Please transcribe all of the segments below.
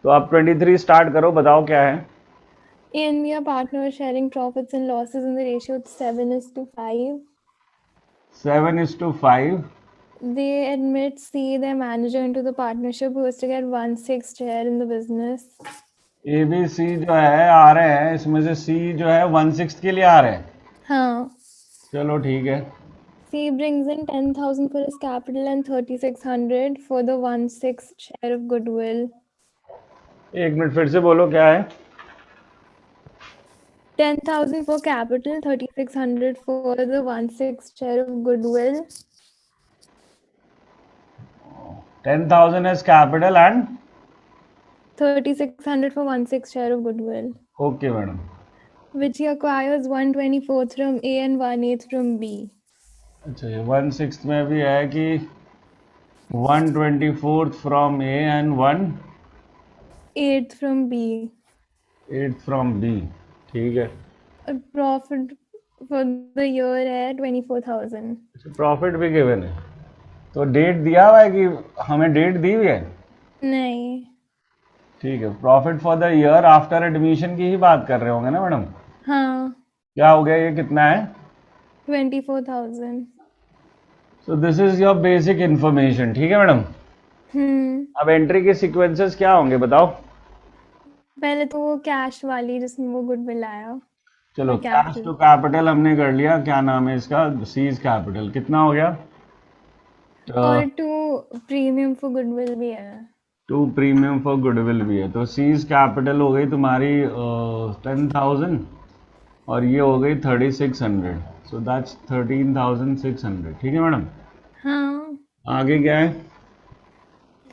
तो आप 23 स्टार्ट करो, बताओ क्या है। A and B are partners sharing profits and losses in the ratio of 7:5. 7:5। They admit C, their manager, into the partnership who is to get 1/6 share in the business. A B C जो है आ रहे हैं, इसमें से सी जो है 1/6 के लिए आ रहे हैं। हाँ. चलो ठीक है। C brings in 10,000 for his capital and 3,600 for the 1/6 share of goodwill. एक मिनट फिर से बोलो क्या है। 10,000 for capital, 3,600 for the 1/6 share of goodwill. 10,000 as capital and 3,600 for 1/6 share of goodwill, okay madam. which he acquires 1/24 from A and 1/8 from B. अच्छा, ये 1/6 में भी है कि 1/24 from A and 1/8 from B. 1/8 from B. ठीक है। A profit for the year है 24,000. Profit भी गिवन है, तो डेट दिया हुआ है कि हमें डेट दी हुई है। नहीं. ठीक है, profit for the year after admission की ही बात कर रहे होंगे ना मैडम। हाँ. क्या हो गया, ये कितना है? 24,000. So this is your basic information. ठीक है मैडम। अब एंट्री के सीक्वेंसेस क्या होंगे बताओ। पहले तो वो कैश वाली जिसमें वो गुडविल आया. चलो, और कैश कैपिटल. टू कैपिटल हमने कर लिया, क्या नाम है इसका, सीज कैपिटल कितना हो गया? और 2 प्रीमियम फॉर गुडविल भी है. 2 प्रीमियम फॉर गुडविल भी है, तो सीज कैपिटल हो गई तुम्हारी 10,000 और ये हो गई 3,600। So that's 13,600। ठीक है मैडम। हाँ. आगे क्या है?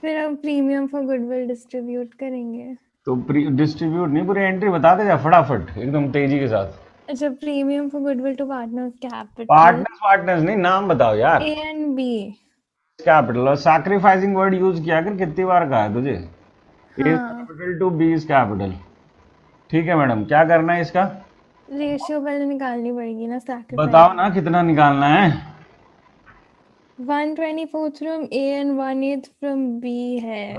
फिर अब प्रीमियम फॉर गुडविल डिस्ट्रीब्यूट करेंगे. तो डिस्ट्रीब्यूट नहीं, पूरी एंट्री बता दे जा फटाफट एकदम तेजी के साथ। अच्छा, premium for goodwill to partners capital partners partners नहीं, नाम बताओ यार। A and B. कैपिटल और सैक्रिफाइसिंग वर्ड यूज किया कर, कितनी बार कहा है तुझे? ए हाँ. Capital to B capital. ठीक है मैडम, क्या करना है इसका? रेशियो पहले निकालनी पड़ेगी ना बताओ सैक्रिफाइस. ना कितना निकालना है। 1/24 from A and 1/8 from B है.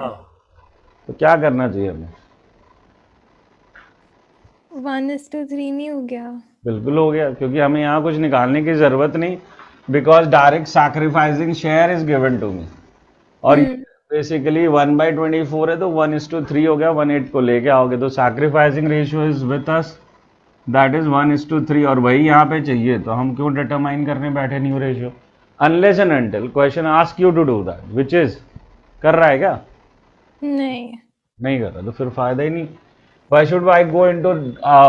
तो क्या करना चाहिए हमें? 1:3 नहीं हो गया? बिल्कुल हो गया, क्योंकि हमें यहाँ कुछ निकालने की जरूरत नहीं, because direct sacrificing share is given to me. और बेसिकली 1/24 है, तो 1:3 हो गया, 1/8 को लेके आओगे तो sacrificing ratio is with us, that is 1:3, और वही यहाँ पे चाहिए, तो हम क्यों डिटरमाइन करने बैठे new ratio, unless and until question ask you to do that, which is कर रहा है क्या? नहीं. नहीं कर रहा तो फिर फायदा ही नहीं। Why should I go into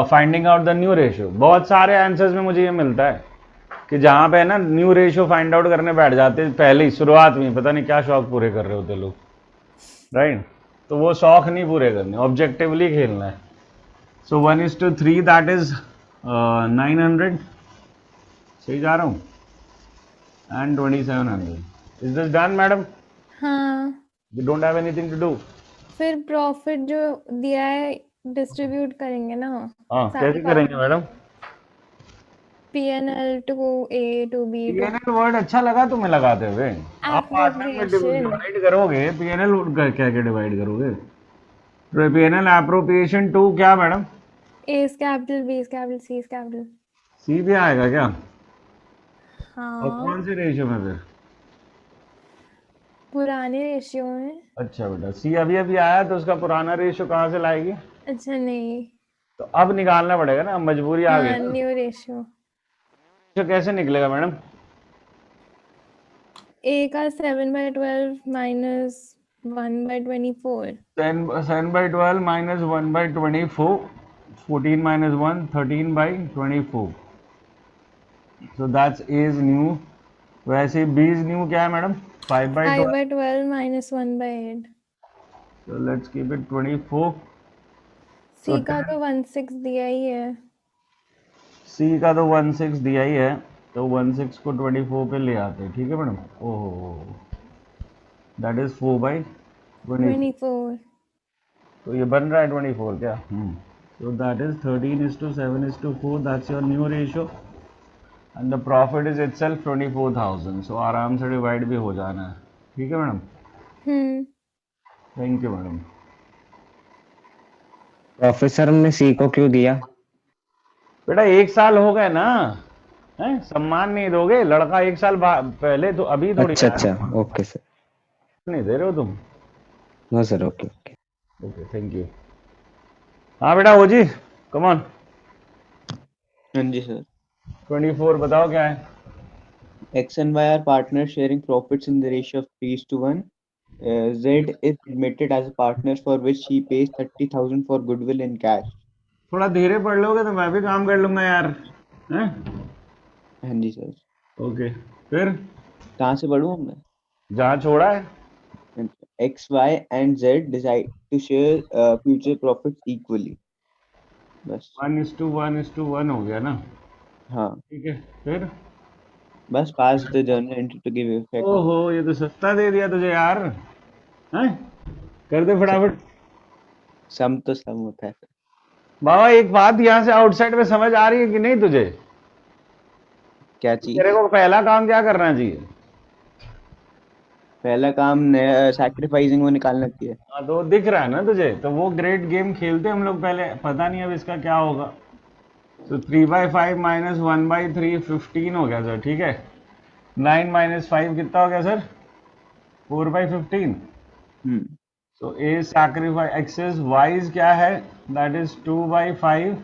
finding out the new ratio? बहुत सारे आंसर्स में मुझे ये मिलता है कि जहाँ पे ना न्यू रेशियो फाइंड आउट करने बैठ जाते हैं पहले ही शुरुआत में, पता नहीं क्या शौक पूरे कर रहे होते लोग, राइट? तो वो शौक नहीं पूरे करने, ऑब्जेक्टिवली खेलना है। सो 1:3 दैट इज 900, सही जा रहा हूँ, and 2,700। Is this done madam? हाँ. You don't have anything to do? फिर प्रॉफिट जो दिया है डिस्ट्रीब्यूट करेंगे ना हाँ, सारे कैसे करेंगे madam? PNL to A to B to PNL word अच्छा लगा तुम्हें लगाते हुए? आप पार्टनर में एप्रोप्रिएशन. डिवाइड करोगे, पीएनएल क्या क्या डिवाइड करोगे? पीएनएल एप्रोप्रिएशन टू क्या madam? A is capital, B is capital, C is capital. C भी आएगा क्या? और हाँ. कौन से रेशियो में फिर? पुराने रेशियो में. अच्छा बेटा, सी अभी अभी आया तो उसका पुराना रेशियो कहाँ से लाएगी? अच्छा नहीं. तो अब निकालना पड़ेगा ना, मजबूरी आ गई हाँ, ना। New ratio. तो कैसे निकलेगा मैडम? ए का 7/12 minus 1/24. 7/12 minus 1/24, 14 minus 1, 13/24। So that's is new. वैसे बी इज न्यू क्या है madam? 5/12। 5/12 minus 1/8. So let's keep it 24। तो सी का तो 1/6 दिया ही है. सी का तो 1/6 दिया ही है, तो 1/6 को 24 पे ले आते हैं। ठीक है मैडम। ओहो, दैट इज 4/24। 24. तो ये बन रहा है 24 क्या? तो that is 13:7:4, that's your new ratio, and the profit is itself 24,000। सो आराम से डिवाइड भी हो जाना है। ठीक है madam. Hmm. Thank you madam. Professor हमने सी को क्यों दिया? बेटा 1 साल हो गए ना, हैं? सम्मान नहीं दोगे? लड़का 1 साल पहले तो अभी थोड़ी अच्छा आया अच्छा, ना। Okay sir. नहीं दे रहे हो तुम? No sir, okay okay. Okay thank you. हाँ बेटा हो जी, कम ऑन। हाँ जी सर। 24 बताओ क्या है? X and Y are partners sharing profits in the ratio of 3:1. Z is admitted as a partner for which she pays 30,000 for goodwill in cash. थोड़ा धीरे पढ़ लोगे तो मैं भी काम कर लूंगा यार, हैं? हाँ जी सर। ओके फिर कहाँ से पढ़ूँ मैं? जहाँ छोड़ा है। X, Y and Z decide to share future profits equally. बस 1:1:1 हो गया ना? हाँ, ठीक है फिर। बस pass the journal entry to give effect. ओहो ये तो सस्ता दे दिया तुझे यार, हैं? कर दे फटाफट। सम तो सम होता है सर। बाबा एक बात यहाँ से आउटसाइड में समझ आ रही है कि नहीं तुझे? क्या तेरे चीज? को पहला काम क्या करना चाहिए? पहला काम सैक्रिफाइसिंग वो निकालना चाहिए। हाँ तो दिख रहा है ना तुझे, तो वो ग्रेट गेम खेलते हम लोग पहले, पता नहीं अब इसका क्या होगा। तो 3/5 माइनस 1/3 15 हो गया सर, ठीक है। 9 माइनस 5 कितना हो गया सर? 4/15। हम्म तो ए सैक्रिफाइस एक्सेस वाइज क्या है? That is 2/5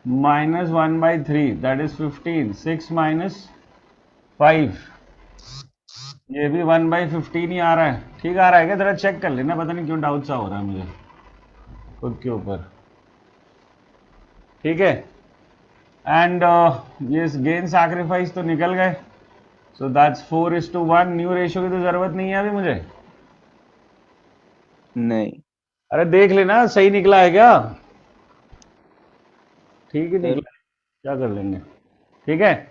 minus 1/3 that is 15। 6 minus 5 ये भी 1/15 ही आ रहा है। ठीक आ रहा है क्या? जरा चेक कर लेना, पता नहीं क्यों डाउट सा हो रहा है मुझे खुद के ऊपर। ठीक है एंड ये गेन सैक्रिफाइस तो निकल गए। So that's 4:1। न्यू रेशियो की तो जरूरत नहीं है अभी मुझे। नहीं अरे देख लेना सही निकला है क्या? ठीक ही सर। निकला है, क्या कर लेंगे। ठीक है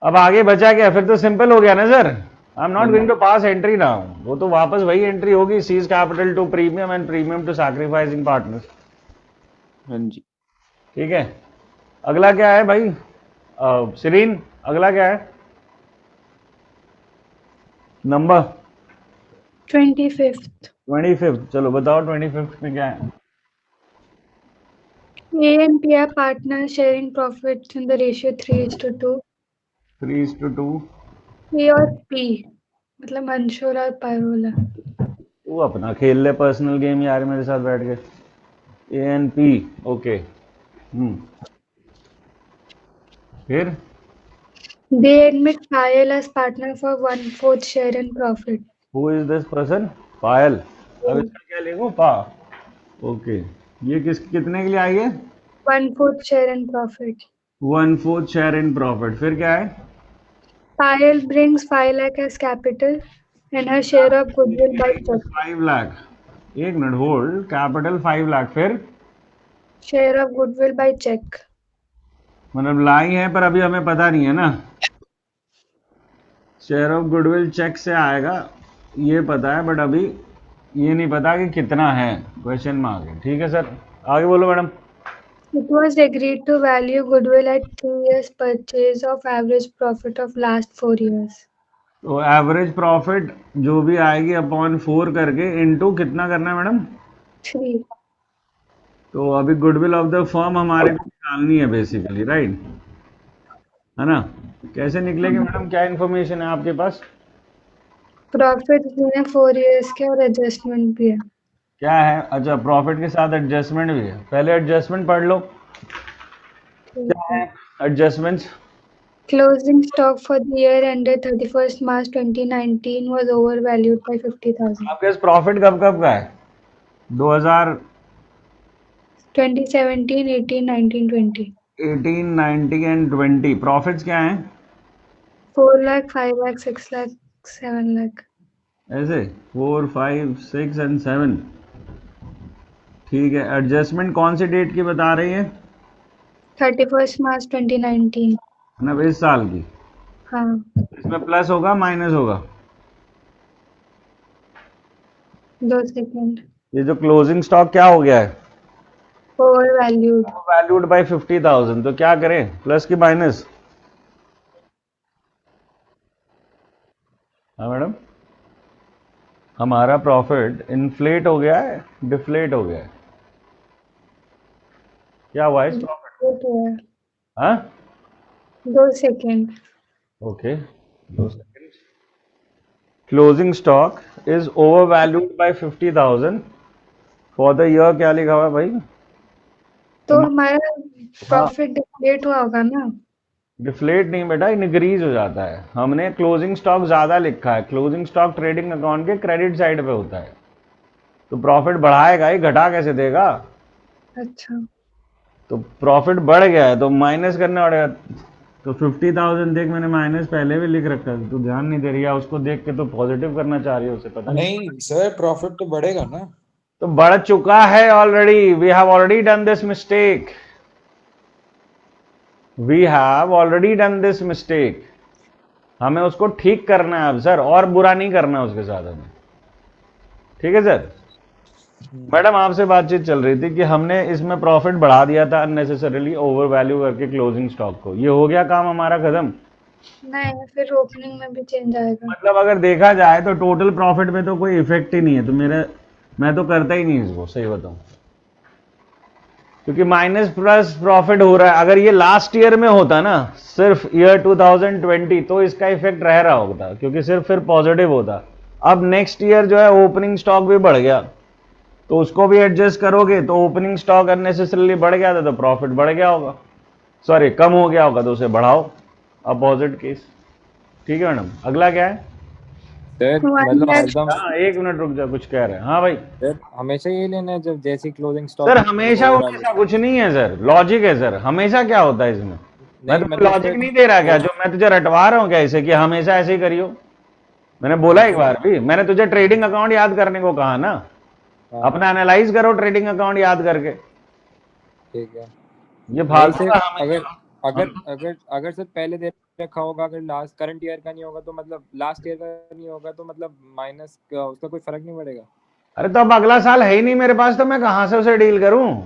अब आगे बचा क्या? फिर तो सिंपल हो गया ना sir. I am not going to pass entry now. वो तो वापस वही एंट्री होगी, C's capital to premium and premium to sacrificing partners. हाँ जी। ठीक है अगला क्या है भाई? सीरीन अगला क्या है नंबर? 25th. 25। चलो बताओ 25 में क्या है? A and P are partners sharing profits in the ratio 3:2. 3:2। A और P मतलब अंशुल और पारुल है। तू अपना खेल ले पर्सनल गेम यार मेरे साथ बैठ के। ANP okay. फिर They admit Payal as partner for 1/4 share in profit. Who is this person? Payal. अब इसका क्या लिखूं? पा। ओके ये कितने के लिए आई है? 1/4 share in profit. 1/4 share in profit. फिर क्या है? Payal brings 5 lakh as capital and her share of goodwill by check. 5 lakh. एक मिनट होल्ड, कैपिटल 5 लाख। फिर Share of goodwill by check. मतलब लाई है पर अभी हमें पता नहीं है ना। शेयर ऑफ गुडविल चेक से आएगा ये पता है, बट अभी ये नहीं पता कि कितना है, क्वेश्चन मार्क है। ठीक है सर आगे बोलो madam. It was agreed to value goodwill at 2 years purchase of average profit of last 4 years. तो एवरेज प्रॉफिट जो भी आएगी अपॉन 4 करके इनटू कितना करना है मैडम? 3. तो अभी गुडविल ऑफ द फर्म हमारे को निकालनी है बेसिकली, राइट? है ना? कैसे निकलेगी मैडम, क्या इन्फॉर्मेशन है आपके पास? प्रॉफिट में 4 years के और एडजस्टमेंट भी है। क्या है? अच्छा प्रॉफिट के साथ एडजस्टमेंट भी है। पहले एडजस्टमेंट पढ़ लो, क्या है adjustments? Closing stock for the year ended 31st March 2019 was overvalued by 50,000. आपके पास प्रॉफिट कब कब का है? 2000 2017, 18, 19, 20. 18 90 एंड 20 प्रॉफिट्स क्या हैं? 4 lakh, 5 lakh, 6 lakh, 7 lakh. ऐसे 4 5 6 एंड 7। ठीक है एडजस्टमेंट कौन सी डेट की बता रही है? 31st March 2019. मतलब इस साल की। हाँ. इसमें प्लस होगा माइनस होगा? 2 सेकेंड. ये जो क्लोजिंग स्टॉक क्या हो गया है? Overvalued. Valued bye 50,000। तो क्या करें, प्लस की माइनस? हाँ मैडम हमारा प्रॉफिट इन्फ्लेट हो गया है डिफ्लेट हो गया है? क्या हुआ इस प्रॉफिट? वो तो है। हाँ 2 second. Okay 2 second. Closing stock is over valued bye 50,000 for the year. क्या लिखा हुआ है भाई? तो हमारा प्रॉफिट डिक्लेट हुआ होगा ना। डिफ्लेट नहीं बेटा, इंक्रीज हो जाता है। हमने क्लोजिंग स्टॉक ज्यादा लिखा है। क्लोजिंग स्टॉक ट्रेडिंग अकाउंट के क्रेडिट साइड पे होता है, तो प्रॉफिट बढ़ाएगा ही, घटा कैसे देगा? अच्छा। तो प्रॉफिट बढ़ गया है तो माइनस करना पड़ेगा। तो 50,000 देख, मैंने माइनस पहले भी लिख रखा है, तू ध्यान नहीं दे रही है उसको देख के, तो पॉजिटिव करना चाह रही है उसे, पता नहीं। नहीं सर, प्रॉफिट तो बढ़ेगा ना। तो बढ़ चुका है already. We have already done this mistake. We have already done this mistake. हमें उसको ठीक करना है अब सर, और बुरा नहीं करना है उसके साथ हमें। ठीक है सर। मैडम आपसे बातचीत चल रही थी कि हमने इसमें प्रॉफिट बढ़ा दिया था अननेसेसरीली, ओवर वैल्यू करके क्लोजिंग स्टॉक को। ये हो गया काम हमारा खत्म। नहीं, फिर ओपनिंग में भी चेंज आएगा। मतलब अगर देखा जाए तो टोटल प्रॉफिट में तो कोई इफेक्ट ही नहीं है। तो मैं तो करता ही नहीं इसको, सही बताऊं, क्योंकि माइनस प्लस प्रॉफिट हो रहा है। अगर ये लास्ट ईयर में होता ना, सिर्फ ईयर 2020, तो इसका इफेक्ट रह रहा होता, क्योंकि सिर्फ फिर पॉजिटिव होता। अब नेक्स्ट ईयर जो है ओपनिंग स्टॉक भी बढ़ गया, तो उसको भी एडजस्ट करोगे तो ओपनिंग स्टॉक अननेसेसरीली बढ़ गया था तो प्रॉफिट बढ़ गया होगा, सॉरी कम हो गया होगा, तो उसे बढ़ाओ। Opposite case. ठीक है मैडम, अगला क्या है? सर मतलब हरदम हाँ 1 मिनट रुक जा, कुछ कह रहे हैं। हाँ भाई सर हमेशा ये लेना है जब जैसी क्लोजिंग स्टॉक। सर, हमेशा हमेशा कुछ नहीं है सर, लॉजिक है सर। हमेशा क्या होता है इसमें? मैं नहीं तुम्हें मतलब लॉजिक सर नहीं दे रहा क्या? जो मैं तुझे रटवा रहा हूँ क्या इसे कि हमेशा ऐसे ही करियो? मैंने बोला एक बार भी, मैंने तुझे ट्रेडिंग अकाउंट याद करने को कहा ना। हाँ, अपना एनालाइज करो ट्रेडिंग अकाउंट याद करके। ठीक है। ये नहीं फालतू सर, का अगर हमेशा। अगर अगर अगर सर पहले दे रखा होगा, अगर लास्ट करंट ईयर का नहीं होगा तो मतलब लास्ट ईयर का नहीं होगा तो मतलब माइनस का उसका कोई फर्क नहीं पड़ेगा। अरे तो अब अगला साल है ही नहीं मेरे पास, तो मैं कहां से उसे डील करूं?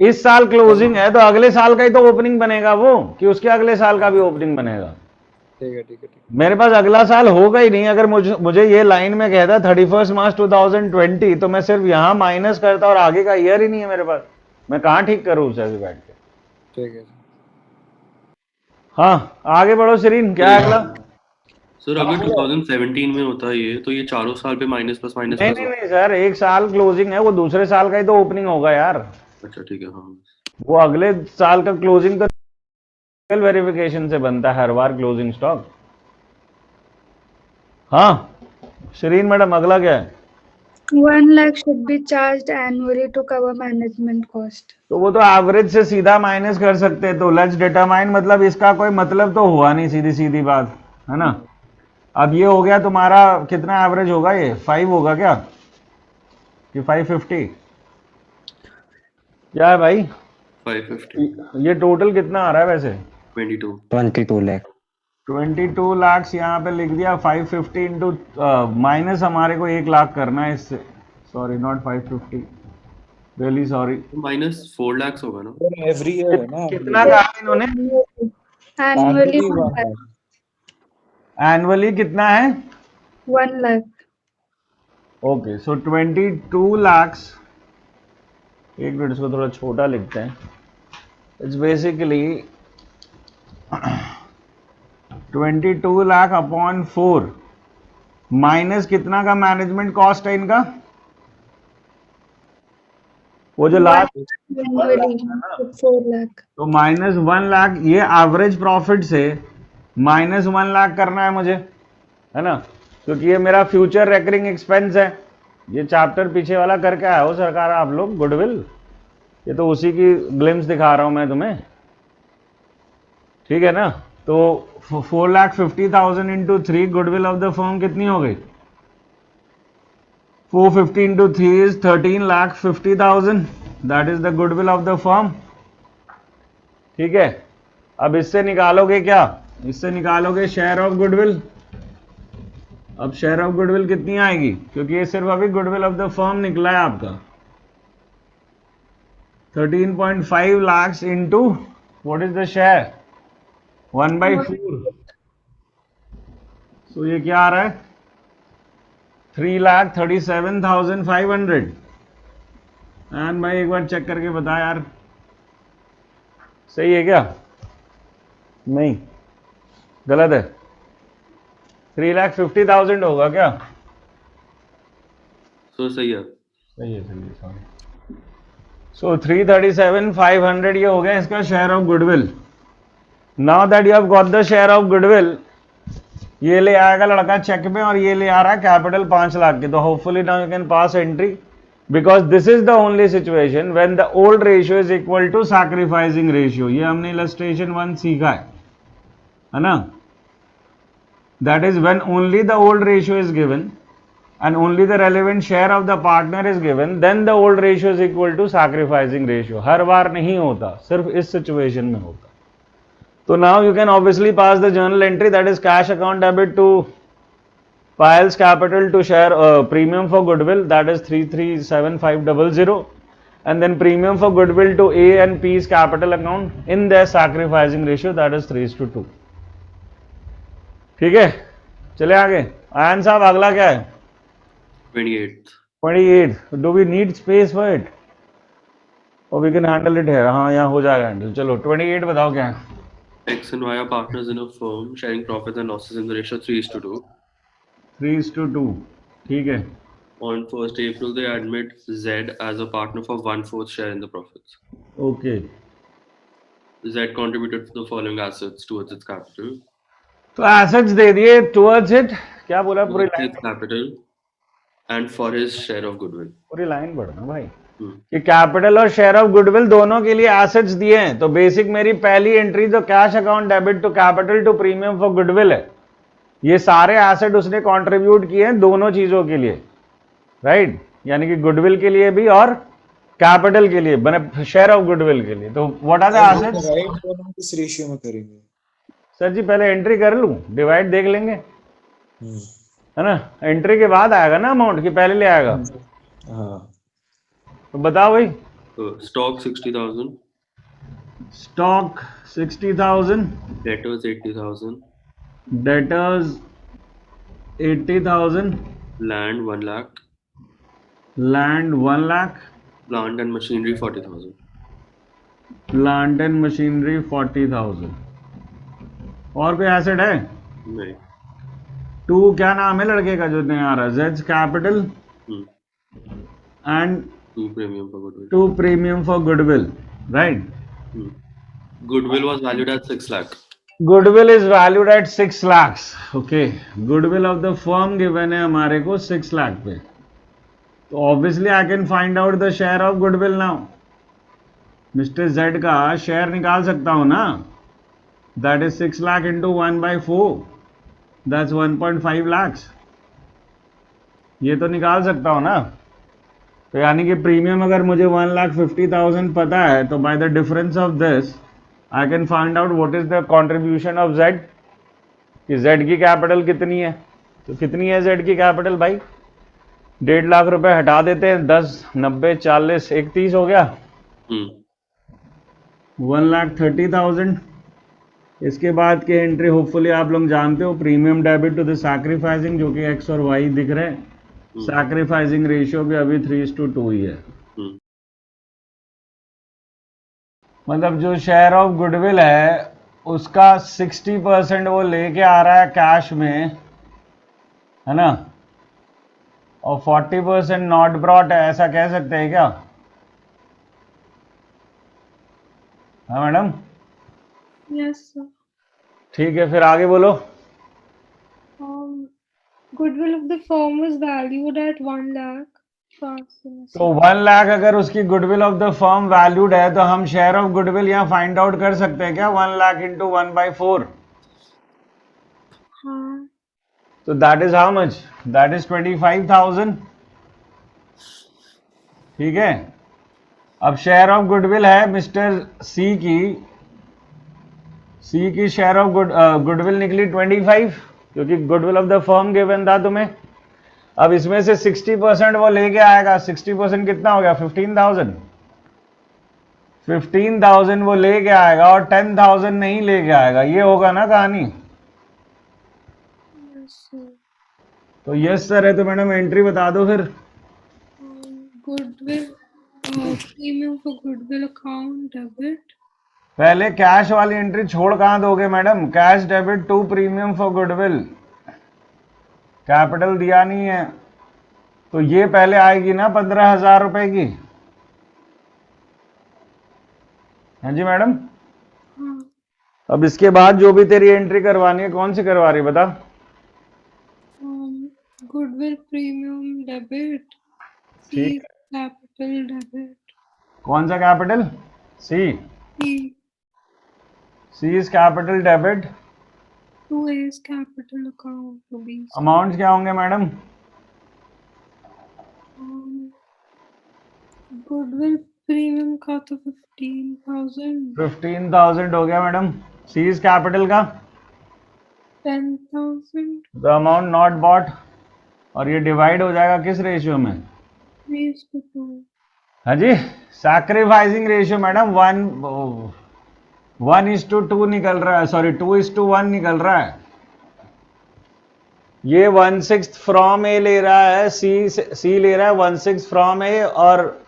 इस साल क्लोजिंग है तो अगले साल का ही तो ओपनिंग बनेगा वो, कि उसके अगले साल का भी ओपनिंग बनेगा। ठीक है, ठीक है, ठीक मेरे पास अगला साल होगा ही नहीं। अगर मुझे ये लाइन में कहता 31 मार्च 2020, तो मैं सिर्फ यहां माइनस करता और आगे का ईयर ही नहीं है मेरे पास। मैं कहां ठीक करूं उसे अभी बैठ के? ठीक है। हाँ आगे बढ़ो श्रीन, क्या है अगला? सर अगर 2017 में होता ये तो ये चारों साल पे माइनस प्लस माइनस नहीं प्लस नहीं होता। नहीं सर, एक साल क्लोजिंग है, वो दूसरे साल का ही तो ओपनिंग होगा यार। अच्छा ठीक है हाँ। वो अगले साल का क्लोजिंग तो वेरिफिकेशन से बनता है हर बार क्लोजिंग स्टॉक। हाँ श्रीन मैडम, अगला क्या है? 1 lakh should be charged annually to cover management cost. तो वो तो एवरेज से सीधा माइनस कर सकते हैं। तो लेट्स डिटरमाइन, मतलब इसका कोई मतलब तो हुआ नहीं, सीधी सीधी बात है ना। अब ये हो गया तुम्हारा, कितना एवरेज होगा ये? 5 होगा क्या कि 550? क्या है भाई? 550 ये टोटल कितना आ रहा है वैसे? 22। 22 लाख। 22 लाख यहाँ पे लिख दिया। 550 इंटू माइनस हमारे को 1 लाख करना है इससे। Sorry not 550, really sorry. Minus 4 lakhs होगा ना। एवरी ईयर है ना। कितना कहा इन्होंने? Annually Annually 1 1 lakh. lakh। Annually कितना है? 1 lakh. Okay so 22 lakhs. एक मिनट, इसको थोड़ा छोटा लिखते हैं। It's basically 22 lakh upon 4 minus कितना का मैनेजमेंट कॉस्ट है इनका? वो जो लास्ट Annually 4 lakh. तो माइनस 1 लाख, ये एवरेज प्रॉफिट से माइनस 1 लाख करना है मुझे, है ना, क्योंकि ये मेरा फ्यूचर रेकरिंग एक्सपेंस है। ये चैप्टर पीछे वाला करके आया हो सरकार आप लोग, गुडविल। ये तो उसी की ग्लिम्स दिखा रहा हूं मैं तुम्हें, ठीक है ना। तो 4,50,000 into 3 goodwill of the firm कितनी हो गई? 450 into 3 is 13,50,000, that is the goodwill of the firm. ठीक है, अब इससे निकालोगे क्या? इससे निकालोगे शेयर ऑफ गुडविल। अब शेयर ऑफ गुडविल कितनी आएगी, क्योंकि ये सिर्फ अभी गुडविल ऑफ द फर्म निकला है आपका। 13.5 lakh into what is the share? 1/4। सो ये क्या आ रहा है? 3,37,500, एंड भाई एक बार चेक करके बता यार, सही है क्या? नहीं, गलत है। 3,50,000 होगा क्या? सो सही है। सही है, सॉरी। सो 337,500 ये हो गया इसका share of goodwill. Now that you have got the share of goodwill, ये ले आएगा लड़का चेक में और ये ले आ रहा है कैपिटल 5 लाख की। तो hopefully now you can pass entry, because this is the only situation when the old ratio is equal to sacrificing ratio. ये हमने इलस्ट्रेशन 1 सीखा है ना? That is when only the old ratio is given and only the relevant share of the partner is given, then the old ratio is equal to sacrificing ratio. हर बार नहीं होता, सिर्फ इस situation में होता। तो now you can obviously pass the journal entry, that is cash account debit to Payal's capital to share premium for goodwill, that is 337,500, and then premium for goodwill to A and P's capital account in their sacrificing ratio, that is 3:2। ठीक है, चले आगे। Ion साहब अगला क्या है? 28th 28। Do we need space for it? Or we can handle it here? हाँ, यहाँ हो जाएगा हैंडल। चलो 28 बताओ क्या है? X and Y are partners in a firm sharing profits and losses in the ratio 3:2. 3:2, ठीक है। On 1st April, they admit Z as a partner for 1/4 share in the profits. Okay, Z contributed to the following assets towards its capital. तो assets दे दिए towards it, क्या बोला पूरी Towards line? its capital and for his share of goodwill. पूरी line पढ़ना भाई Hmm. कि capital और शेयर ऑफ गुडविल दोनों के लिए एसेट्स दिए हैं। तो बेसिक मेरी पहली एंट्री तो cash account debit to capital to premium for goodwill है। ये सारे एसेट उसने कंट्रीब्यूट किए हैं दोनों चीजों के लिए, राइट? यानी कि गुडविल के लिए भी और कैपिटल के लिए, बने शेयर ऑफ गुडविल के लिए। तो what are the assets? Divide दोनों किस रेशियो में करेंगे? सर जी पहले एंट्री कर लूं, डिवाइड देख लेंगे, हम्म, है ना? एंट्री के बाद आएगा ना अमाउंट, कि पहले ले आएगा? हाँ, तो बताओ भाई। Stock 60,000, stock 60,000, debtors 80,000, debtors 80,000, land 1 lakh, land 1 lakh, plant and machinery 40,000. Plant and machinery 40,000। और कोई एसेट है? नहीं। 2 क्या नाम है लड़के का जो नहीं आ रहा? Jades capital Hmm. And 2 premium for goodwill. 2 premium for goodwill, right? Hmm. Goodwill was valued at 6 lakh. Goodwill is valued at 6 lakh. Okay, goodwill of the firm given है हमारे को 6 लाख पे। तो obviously I can find out the share of goodwill now. Mister Z का share निकाल सकता हूं ना? That is 6 lakh into 1/4, that's 1.5 lakh. ये तो निकाल सकता हूं ना? तो यानी कि प्रीमियम अगर मुझे 1,50,000 पता है, तो by the difference of this I can find out what is the contribution of Z, कि जेड की कैपिटल कितनी है। तो कितनी है जेड की कैपिटल भाई? 1.5 लाख रुपए हटा देते हैं, 10, 90, 40, 31 हो गया, Hmm. 1,30,000। इसके बाद की एंट्री होपफुली आप लोग जानते हो, premium debit to the sacrificing, जो कि एक्स और वाई दिख रहे हैं। सैक्रिफाइसिंग रेशियो भी अभी 3:2 ही है। Hmm. मतलब जो शेयर ऑफ गुडविल है उसका 60% वो लेके आ रहा है कैश में, है ना? और 40% नॉट ब्रॉट है, ऐसा कह सकते हैं क्या? हाँ मैडम, Yes, sir. ठीक है, फिर आगे बोलो। Goodwill of the firm was valued at 1 lakh. First semester. तो 1 लाख अगर उसकी goodwill of the firm valued है, तो हम शेयर ऑफ गुडविल यहाँ फाइंड आउट कर सकते हैं क्या? 1 लाख इंटू 1/4, हाँ, तो that is how much? That is 25,000। ठीक है, अब शेयर ऑफ गुडविल है मिस्टर सी की शेयर ऑफ गुडविल निकली 25, क्योंकि goodwill of the firm given था तुम्हें। अब इसमें से 60% वो लेके आएगा। 60% कितना हो गया? 15,000। 15,000 वो लेके आएगा और 10,000 नहीं लेके आएगा। ये होगा ना कहानी? yes, sir. तो यस सर है तो मैडम एंट्री बता दो फिर। Goodwill Premium for goodwill account debit. पहले कैश वाली एंट्री छोड़ कहां दोगे madam? Cash debit to premium for goodwill, capital दिया नहीं है तो ये पहले आएगी ना 15,000 रुपए की। हाँ जी मैडम। हाँ, अब इसके बाद जो भी तेरी एंट्री करवानी है, कौन सी करवा रही बता? goodwill premium debit. C ठीक। capital debit. कौन सा capital? C. C C is capital debit. 2A is capital account to be. Amount क्या होंगे मैडम? Goodwill premium का तो 15,000. 15,000 हो गया मैडम। सी इज कैपिटल का 10,000. द अमाउंट नॉट बॉट, और ये डिवाइड हो जाएगा किस रेशियो में? 3:2. हाँ जी, सैक्रिफाइसिंग रेशियो मैडम 1:2 निकल रहा है, सॉरी 2:1 निकल रहा है। ये 1/6 फ्रॉम ए ले रहा है, सी ले रहा है 1/6 फ्रॉम ए और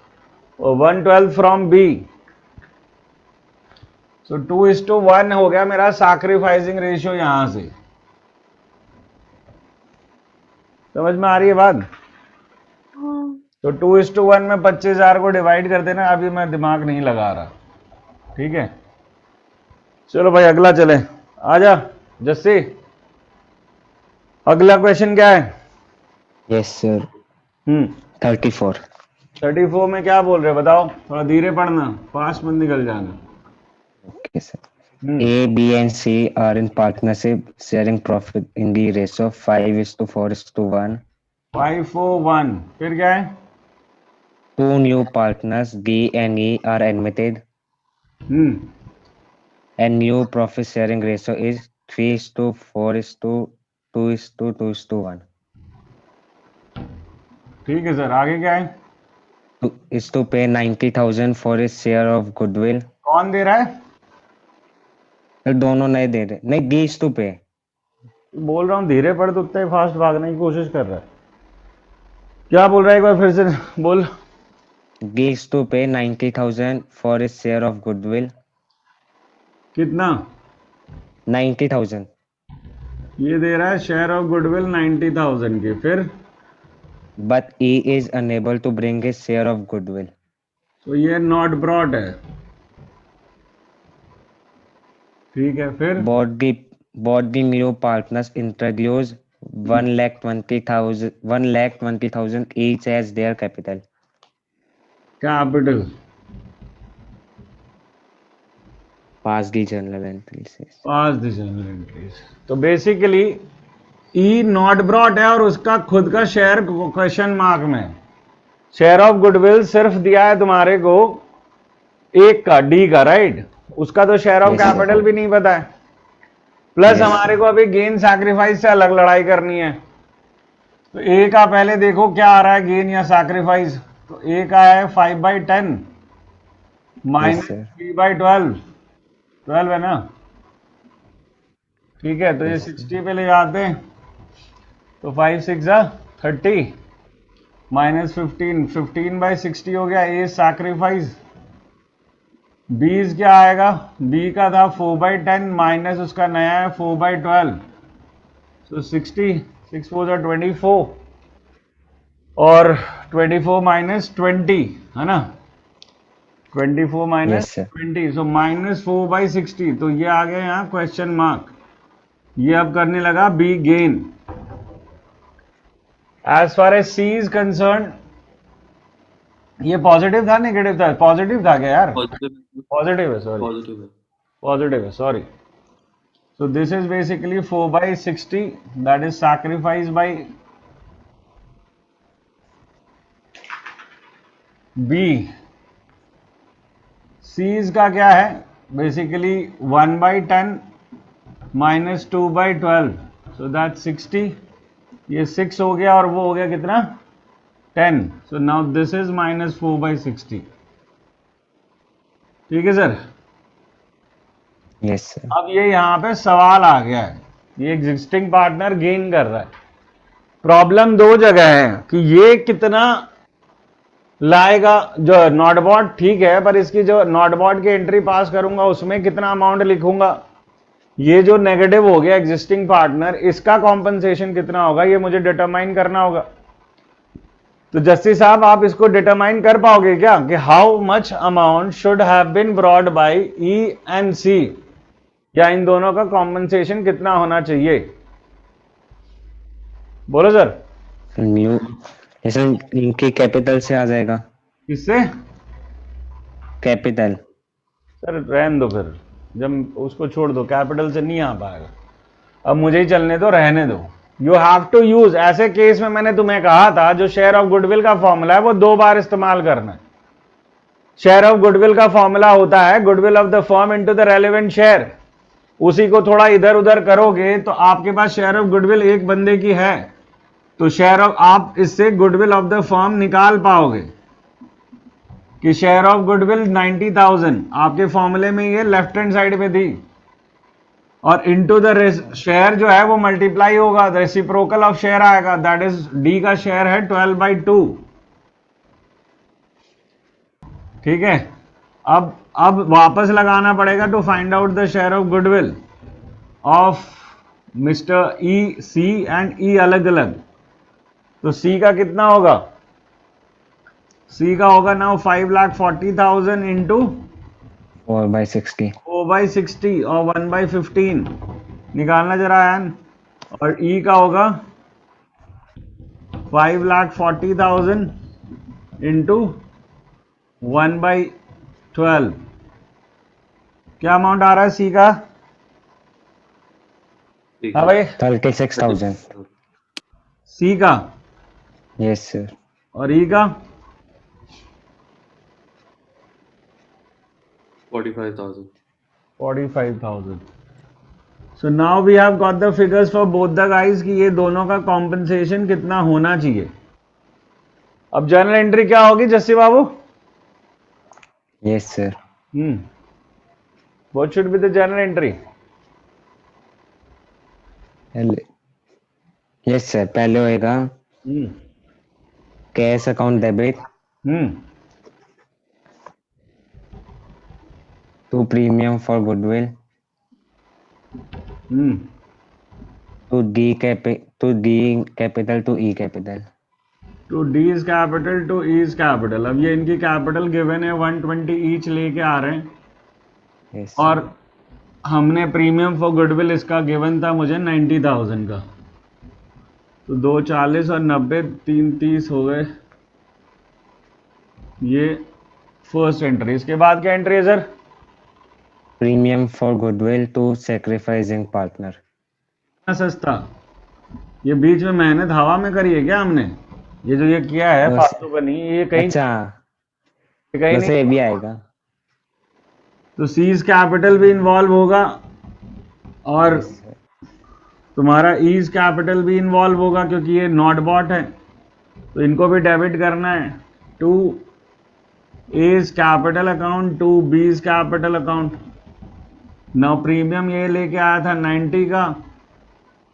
1/12 फ्रॉम बी। सो 2:1 हो गया मेरा सैक्रिफाइसिंग रेशियो यहां से। समझ में आ रही है बात? हाँ, तो 2:1 में 25,000 को डिवाइड कर देना। अभी मैं दिमाग नहीं लगा रहा, ठीक है? चलो भाई अगला चले, आजा जस्सी। अगला क्वेश्चन क्या है? Yes sir. 34। 34 में क्या बोल रहे हो बताओ, थोड़ा धीरे पढ़ना, फास्ट मत निकल जाना। Okay sir. A, B and C are in partnership, sharing profit in the ratio of 5:4:1. 541 फिर क्या है? Two new partners, D and E, are admitted, and new profit sharing ratio is 3:4:2:2:1. ठीक है सर, आगे क्या है? Is to pay 90,000 for his share of goodwill. कौन दे रहा है? दोनों नहीं दे रहे, नहीं दी is to pay. बोल रहा हूँ धीरे पढ़, तो उतना ही फास्ट भागने की कोशिश कर रहा है। क्या बोल रहा है एक बार फिर से बोल। D is to pay 90,000 for his share of goodwill. कितना? 90,000. ये दे रहा है शेयर ऑफ गुडविल 90,000 की, फिर But E is unable to bring his share of goodwill. तो ये नॉट ब्रॉट है, ठीक है? फिर Both the new partners introduce 1,20,000 each as their capital. Capital Pass the journal entries. Pass the general entries. तो basically E not brought है और उसका खुद का शेयर क्वेश्चन मार्क में। शेयर ऑफ गुडविल सिर्फ दिया है तुम्हारे को एक का, डी का, राइट? उसका तो share of Yes, sir. Capital भी नहीं पता है। प्लस Yes, हमारे को अभी गेन सैक्रिफाइस से अलग लड़ाई करनी है। तो ए का पहले देखो क्या आ रहा है, गेन या सैक्रिफाइस। तो ए का है 5/10 माइनस sir. 3/12, 12 है ना? ठीक है, तो ये 60 पे ले जाते हैं, तो 5 6 30 माइनस 15, 15/60 हो गया। ए सैक्रिफाइस। बीज क्या आएगा? बी का था 4/10 माइनस उसका नया है 4/12, तो 60, 6 4 24 और 24 माइनस 20 है ना? 24 माइनस Yes, sir. 20, सो -4/60। तो ये आ गया यहाँ क्वेश्चन मार्क। ये अब करने लगा B gain. As far as C is concern, ये पॉजिटिव था नेगेटिव था? पॉजिटिव था क्या यार? पॉजिटिव है, सॉरी पॉजिटिव है। पॉजिटिव है, sorry. So this is basically 4/60, that is sacrificed by B. C's का क्या है? Basically 1/10 minus 2/12, so that's 60. ये 6 हो गया और वो हो गया कितना? 10. So now this is minus 4/60. ठीक है सर? Yes, sir. अब ये यहाँ पे सवाल आ गया है, ये एग्जिस्टिंग पार्टनर गेन कर रहा है। प्रॉब्लम दो जगह है कि ये कितना लाएगा जो नॉट बॉट, ठीक है, पर इसकी जो नॉट बॉट की एंट्री पास करूंगा उसमें कितना अमाउंट लिखूंगा, ये जो नेगेटिव हो गया एग्जिस्टिंग पार्टनर, इसका कॉम्पनसेशन कितना होगा, ये मुझे डिटरमाइन करना होगा। तो जस्टिस साहब आप इसको डिटरमाइन कर पाओगे क्या कि how much amount should have been brought by E and C, या इन दोनों का कॉम्पनसेशन कितना होना चाहिए? बोलो सर। म्यू ऐसे इनकी कैपिटल से आ जाएगा, किससे? कैपिटल। सर रहने दो, फिर जब उसको छोड़ दो, कैपिटल से नहीं आ पाएगा, अब मुझे ही चलने दो, रहने दो। यू हैव टू यूज, ऐसे केस में मैंने तुम्हें कहा था जो शेयर ऑफ गुडविल का फॉर्मूला है वो 2 बार इस्तेमाल करना है। शेयर ऑफ गुडविल का फॉर्मूला होता है goodwill of the firm into the relevant share, उसी को थोड़ा इधर उधर करोगे तो आपके पास शेयर ऑफ गुडविल एक बंदे की है, तो शेयर ऑफ, आप इससे गुडविल ऑफ द फर्म निकाल पाओगे कि शेयर ऑफ गुडविल 90,000 आपके फॉर्मूले में ये लेफ्ट हैंड साइड पे थी, और इनटू द शेयर जो है वो मल्टीप्लाई होगा, रेसिप्रोकल ऑफ शेयर आएगा, दैट इज डी का शेयर है 12/2। ठीक है, अब वापस लगाना पड़ेगा to find out the share of goodwill of mister E, C and E अलग अलग। तो सी का कितना होगा? सी का होगा नाउ 5,40,000 इंटू 4/60 4/60 और 1/15 निकालना जरा एन, और ई का होगा 5,40,000 इंटू 1/12। क्या अमाउंट आ रहा है सी का? ठीक हाँ है। भाई, 36,000। सी का, यस सर। और ई का 45,000। 45,000। So now we have got the figures for both the guys कि ये दोनों का कॉम्पनसेशन कितना होना चाहिए। अब जर्नल एंट्री क्या होगी जस्सी बाबू? Yes sir. What should be the journal entry? Yes sir, पहले होएगा cash account debit to premium for goodwill to D capital to E capital. To D is capital to E is capital. अब ये इनकी capital given है 120 each लेके आ रहे हैं, yes और हमने प्रीमियम फॉर गुडविल इसका गिवन था मुझे 90,000 का, तो 2 40 और 90 3 30 हो गए। ये फर्स्ट एंट्री। इसके बाद क्या एंट्री है sir? Premium for goodwill to sacrificing partner. सस्ता, ये बीच में मेहनत हवा में करी है क्या हमने? ये जो ये किया है बस। फालतू का नहीं, ये कहीं अच्छा, कहीं बस नहीं। ये भी आएगा। तो सीज कैपिटल भी इन्वॉल्व होगा और तुम्हारा ईज कैपिटल भी इन्वॉल्व होगा, क्योंकि ये नॉट बॉट है, तो इनको भी डेबिट करना है to A's capital account to B's capital account. Now premium ये लेके आया था 90 का,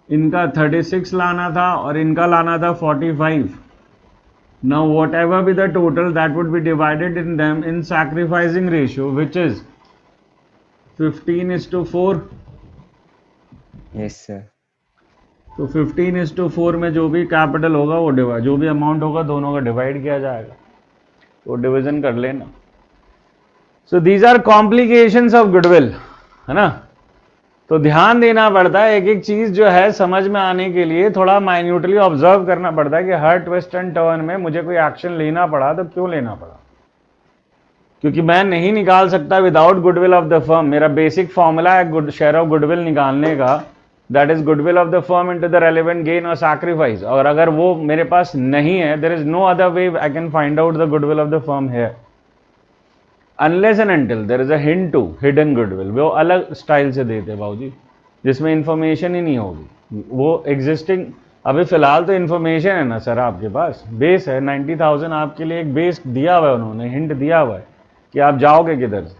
इनका 36 लाना था और इनका लाना था 45। Now what ever be the total that would be divided in them in sacrificing ratio which is 15:4। Yes sir. तो 15:4 में जो भी कैपिटल होगा वो डिवाइड, जो भी अमाउंट होगा दोनों का डिवाइड किया जाएगा, वो डिवीजन कर लेना। So these are complications of goodwill, है ना। तो ध्यान देना पड़ता है, एक एक चीज जो है समझ में आने के लिए थोड़ा माइन्यूटली ऑब्जर्व करना पड़ता है कि हर ट्विस्ट एंड टर्न में मुझे कोई एक्शन लेना पड़ा तो क्यों लेना पड़ा, क्योंकि मैं नहीं निकाल सकता without goodwill of the firm. मेरा बेसिक फॉर्मूला है शेयर ऑफ गुडविल निकालने का, that is goodwill of the firm into the relevant gain और सैक्रिफाइस, और अगर वो मेरे पास नहीं है, there is no other way I can find out the goodwill of the firm here unless and until there is a hint to hidden goodwill. वो अलग स्टाइल से देते बाबूजी, जिसमें इंफॉर्मेशन ही नहीं होगी, वो एग्जिस्टिंग। अभी फिलहाल तो इन्फॉर्मेशन है ना सर आपके पास, बेस है 90,000 आपके लिए एक बेस दिया हुआ है, उन्होंने हिंट दिया हुआ है कि आप जाओगे किधर से।